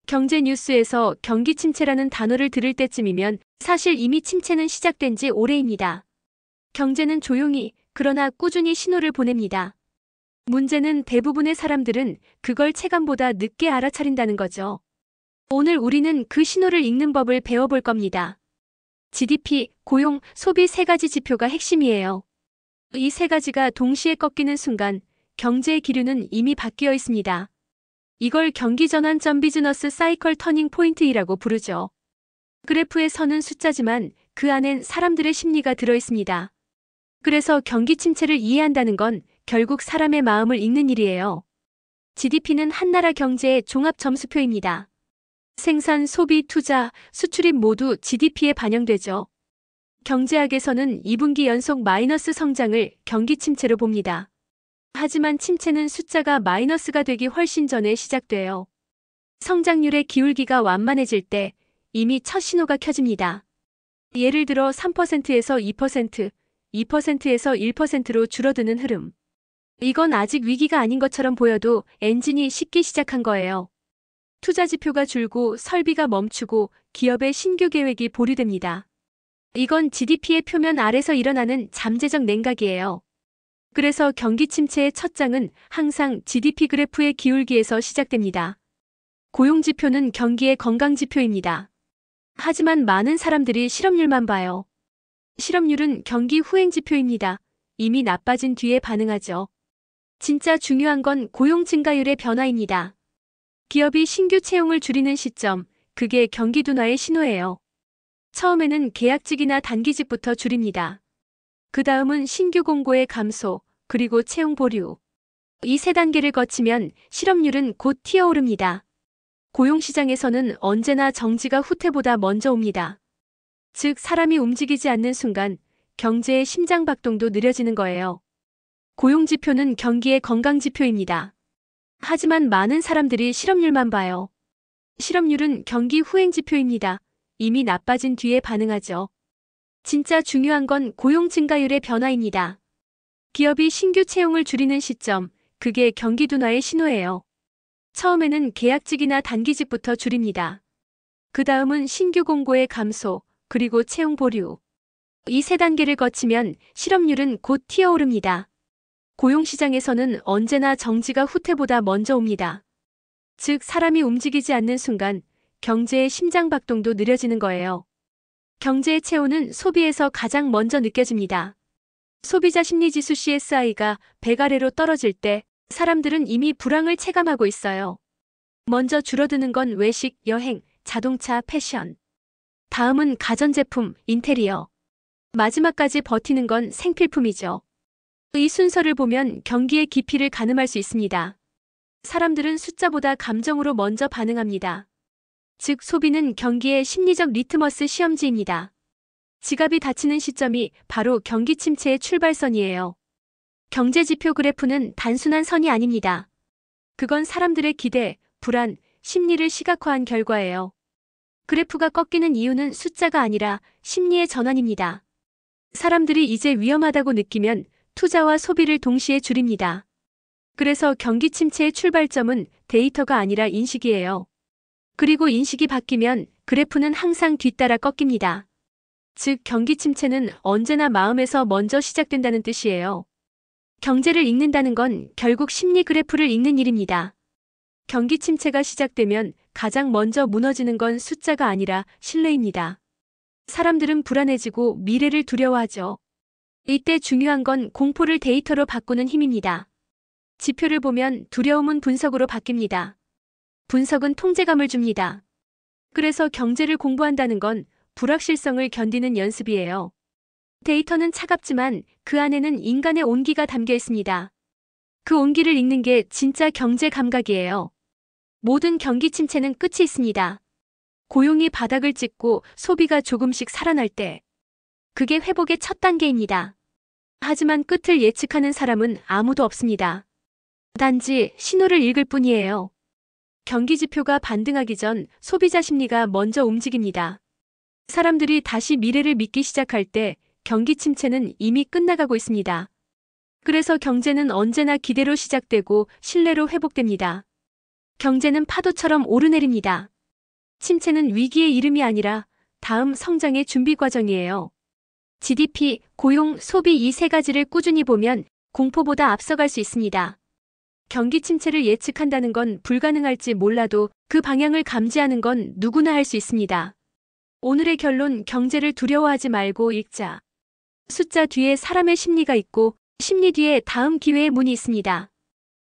경제 뉴스에서 경기 침체라는 단어를 들을 때쯤이면 사실 이미 침체는 시작된 지 오래입니다. 경제는 조용히, 그러나 꾸준히 신호를 보냅니다. 문제는 대부분의 사람들은 그걸 체감보다 늦게 알아차린다는 거죠. 오늘 우리는 그 신호를 읽는 법을 배워볼 겁니다. GDP, 고용, 소비 세 가지 지표가 핵심이에요. 이 세 가지가 동시에 꺾이는 순간 경제의 기류는 이미 바뀌어 있습니다. 이걸 경기 전환점 비즈너스 사이클 터닝 포인트이라고 부르죠. 그래프의 선은 숫자지만 그 안엔 사람들의 심리가 들어 있습니다. 그래서 경기 침체를 이해한다는 건 결국 사람의 마음을 읽는 일이에요. GDP는 한 나라 경제의 종합 점수표입니다. 생산, 소비, 투자, 수출입 모두 GDP에 반영되죠. 경제학에서는 2분기 연속 마이너스 성장을 경기 침체로 봅니다. 하지만 침체는 숫자가 마이너스가 되기 훨씬 전에 시작돼요. 성장률의 기울기가 완만해질 때 이미 첫 신호가 켜집니다. 예를 들어 3%에서 2%, 2%에서 1%로 줄어드는 흐름. 이건 아직 위기가 아닌 것처럼 보여도 엔진이 식기 시작한 거예요. 투자 지표가 줄고 설비가 멈추고 기업의 신규 계획이 보류됩니다. 이건 GDP의 표면 아래서 일어나는 잠재적 냉각이에요. 그래서 경기 침체의 첫 장은 항상 GDP 그래프의 기울기에서 시작됩니다. 고용 지표는 경기의 건강 지표입니다. 하지만 많은 사람들이 실업률만 봐요. 실업률은 경기 후행 지표입니다. 이미 나빠진 뒤에 반응하죠. 진짜 중요한 건 고용 증가율의 변화입니다. 기업이 신규 채용을 줄이는 시점, 그게 경기 둔화의 신호예요. 처음에는 계약직이나 단기직부터 줄입니다. 그 다음은 신규 공고의 감소, 그리고 채용 보류. 이 세 단계를 거치면 실업률은 곧 튀어오릅니다. 고용시장에서는 언제나 정지가 후퇴보다 먼저 옵니다. 즉, 사람이 움직이지 않는 순간 경제의 심장박동도 느려지는 거예요. 고용지표는 경기의 건강지표입니다. 하지만 많은 사람들이 실업률만 봐요. 실업률은 경기 후행지표입니다. 이미 나빠진 뒤에 반응하죠. 진짜 중요한 건 고용 증가율의 변화입니다. 기업이 신규 채용을 줄이는 시점, 그게 경기 둔화의 신호예요. 처음에는 계약직이나 단기직부터 줄입니다. 그 다음은 신규 공고의 감소, 그리고 채용 보류. 이 세 단계를 거치면 실업률은 곧 튀어오릅니다. 고용시장에서는 언제나 정지가 후퇴보다 먼저 옵니다. 즉, 사람이 움직이지 않는 순간 경제의 심장박동도 느려지는 거예요. 경제의 체온은 소비에서 가장 먼저 느껴집니다. 소비자 심리지수 CSI가 100 아래로 떨어질 때 사람들은 이미 불황을 체감하고 있어요. 먼저 줄어드는 건 외식, 여행, 자동차, 패션. 다음은 가전제품, 인테리어. 마지막까지 버티는 건 생필품이죠. 이 순서를 보면 경기의 깊이를 가늠할 수 있습니다. 사람들은 숫자보다 감정으로 먼저 반응합니다. 즉, 소비는 경기의 심리적 리트머스 시험지입니다. 지갑이 닫히는 시점이 바로 경기 침체의 출발선이에요. 경제지표 그래프는 단순한 선이 아닙니다. 그건 사람들의 기대, 불안, 심리를 시각화한 결과예요. 그래프가 꺾이는 이유는 숫자가 아니라 심리의 전환입니다. 사람들이 이제 위험하다고 느끼면 투자와 소비를 동시에 줄입니다. 그래서 경기 침체의 출발점은 데이터가 아니라 인식이에요. 그리고 인식이 바뀌면 그래프는 항상 뒤따라 꺾입니다. 즉, 경기 침체는 언제나 마음에서 먼저 시작된다는 뜻이에요. 경제를 읽는다는 건 결국 심리 그래프를 읽는 일입니다. 경기 침체가 시작되면 가장 먼저 무너지는 건 숫자가 아니라 신뢰입니다. 사람들은 불안해지고 미래를 두려워하죠. 이때 중요한 건 공포를 데이터로 바꾸는 힘입니다. 지표를 보면 두려움은 분석으로 바뀝니다. 분석은 통제감을 줍니다. 그래서 경제를 공부한다는 건 불확실성을 견디는 연습이에요. 데이터는 차갑지만 그 안에는 인간의 온기가 담겨 있습니다. 그 온기를 읽는 게 진짜 경제 감각이에요. 모든 경기 침체는 끝이 있습니다. 고용이 바닥을 찍고 소비가 조금씩 살아날 때. 그게 회복의 첫 단계입니다. 하지만 끝을 예측하는 사람은 아무도 없습니다. 단지 신호를 읽을 뿐이에요. 경기 지표가 반등하기 전 소비자 심리가 먼저 움직입니다. 사람들이 다시 미래를 믿기 시작할 때 경기 침체는 이미 끝나가고 있습니다. 그래서 경제는 언제나 기대로 시작되고 신뢰로 회복됩니다. 경제는 파도처럼 오르내립니다. 침체는 위기의 이름이 아니라 다음 성장의 준비 과정이에요. GDP, 고용, 소비 이 세 가지를 꾸준히 보면 공포보다 앞서갈 수 있습니다. 경기 침체를 예측한다는 건 불가능할지 몰라도 그 방향을 감지하는 건 누구나 할 수 있습니다. 오늘의 결론, 경제를 두려워하지 말고 읽자. 숫자 뒤에 사람의 심리가 있고 심리 뒤에 다음 기회의 문이 있습니다.